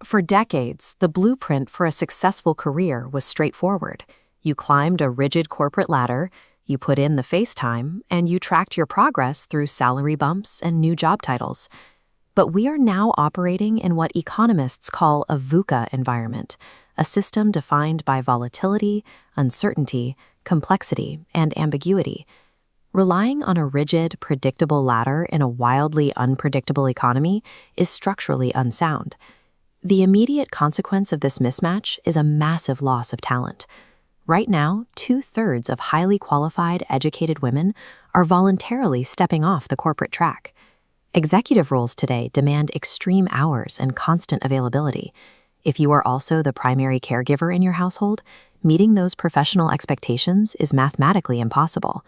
For decades, the blueprint for a successful career was straightforward. You climbed a rigid corporate ladder, you put in the face time, and you tracked your progress through salary bumps and new job titles. But we are now operating in what economists call a VUCA environment, a system defined by volatility, uncertainty, complexity, and ambiguity. Relying on a rigid, predictable ladder in a wildly unpredictable economy is structurally unsound. The immediate consequence of this mismatch is a massive loss of talent. Right now, 2/3 of highly qualified, educated women are voluntarily stepping off the corporate track. Executive roles today demand extreme hours and constant availability. If you are also the primary caregiver in your household, meeting those professional expectations is mathematically impossible.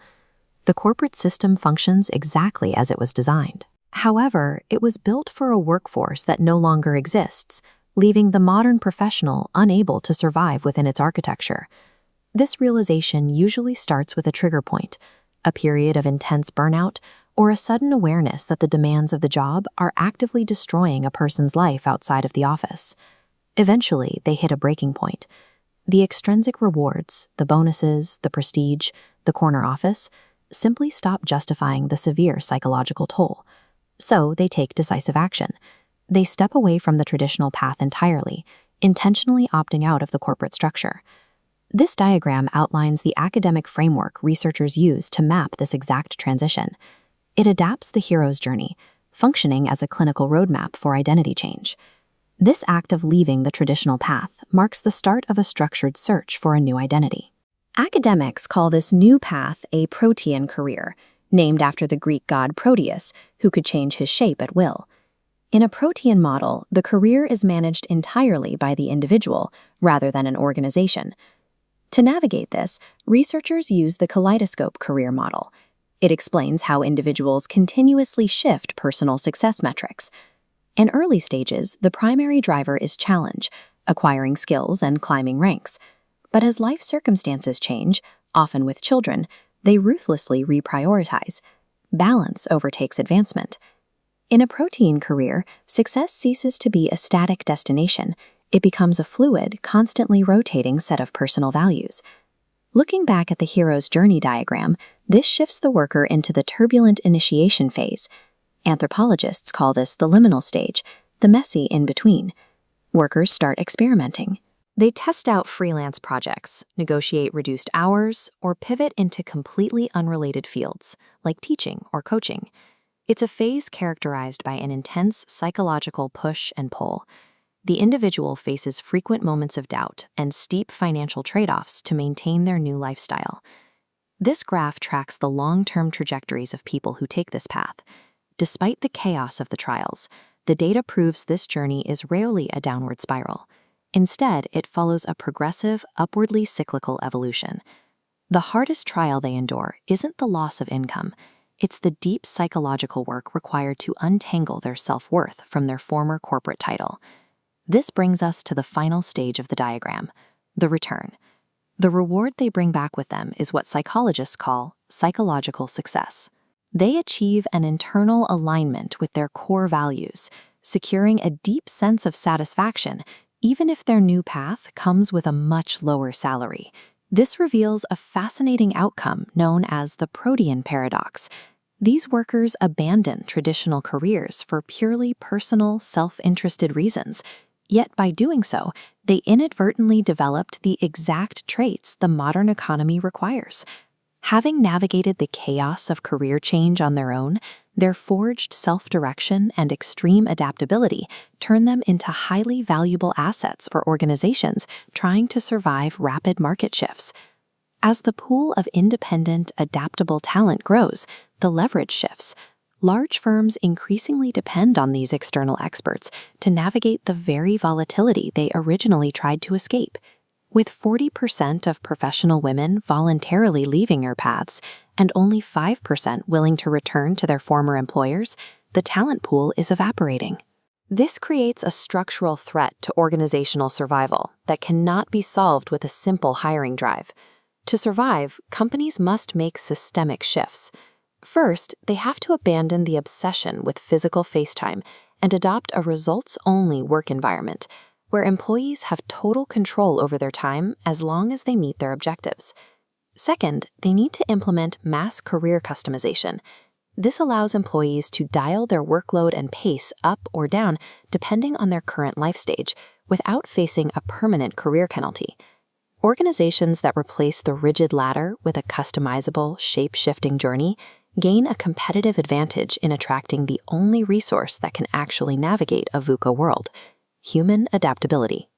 The corporate system functions exactly as it was designed. However, it was built for a workforce that no longer exists, leaving the modern professional unable to survive within its architecture. This realization usually starts with a trigger point, a period of intense burnout, or a sudden awareness that the demands of the job are actively destroying a person's life outside of the office. Eventually, they hit a breaking point. The extrinsic rewards, the bonuses, the prestige, the corner office, simply stop justifying the severe psychological toll. So they take decisive action. They step away from the traditional path entirely, intentionally opting out of the corporate structure. This diagram outlines the academic framework researchers use to map this exact transition. It adapts the hero's journey, functioning as a clinical roadmap for identity change. This act of leaving the traditional path marks the start of a structured search for a new identity. Academics call this new path a Protean career, named after the Greek god Proteus, who could change his shape at will. In a Protean model, the career is managed entirely by the individual rather than an organization. To navigate this, researchers use the kaleidoscope career model. It explains how individuals continuously shift personal success metrics. In early stages, the primary driver is challenge, acquiring skills and climbing ranks. But as life circumstances change, often with children, they ruthlessly reprioritize. Balance overtakes advancement. In a Protean career, success ceases to be a static destination. It becomes a fluid, constantly rotating set of personal values. Looking back at the hero's journey diagram, this shifts the worker into the turbulent initiation phase. Anthropologists call this the liminal stage, the messy in-between. Workers start experimenting. They test out freelance projects, negotiate reduced hours, or pivot into completely unrelated fields, like teaching or coaching. It's a phase characterized by an intense psychological push and pull. The individual faces frequent moments of doubt and steep financial trade-offs to maintain their new lifestyle. This graph tracks the long-term trajectories of people who take this path. Despite the chaos of the trials, the data proves this journey is rarely a downward spiral. Instead, it follows a progressive, upwardly cyclical evolution. The hardest trial they endure isn't the loss of income. It's the deep psychological work required to untangle their self-worth from their former corporate title. This brings us to the final stage of the diagram, the return. The reward they bring back with them is what psychologists call psychological success. They achieve an internal alignment with their core values, securing a deep sense of satisfaction, even if their new path comes with a much lower salary. This reveals a fascinating outcome known as the Protean paradox. These workers abandon traditional careers for purely personal, self-interested reasons. Yet by doing so, they inadvertently developed the exact traits the modern economy requires. Having navigated the chaos of career change on their own, their forged self-direction and extreme adaptability turn them into highly valuable assets for organizations trying to survive rapid market shifts. As the pool of independent, adaptable talent grows, the leverage shifts. Large firms increasingly depend on these external experts to navigate the very volatility they originally tried to escape. With 40% of professional women voluntarily leaving their paths and only 5% willing to return to their former employers, the talent pool is evaporating. This creates a structural threat to organizational survival that cannot be solved with a simple hiring drive. To survive, companies must make systemic shifts. First, they have to abandon the obsession with physical face time and adopt a results-only work environment where employees have total control over their time as long as they meet their objectives. Second, they need to implement mass career customization. This allows employees to dial their workload and pace up or down depending on their current life stage, without facing a permanent career penalty. Organizations that replace the rigid ladder with a customizable, shape-shifting journey gain a competitive advantage in attracting the only resource that can actually navigate a VUCA world: human adaptability.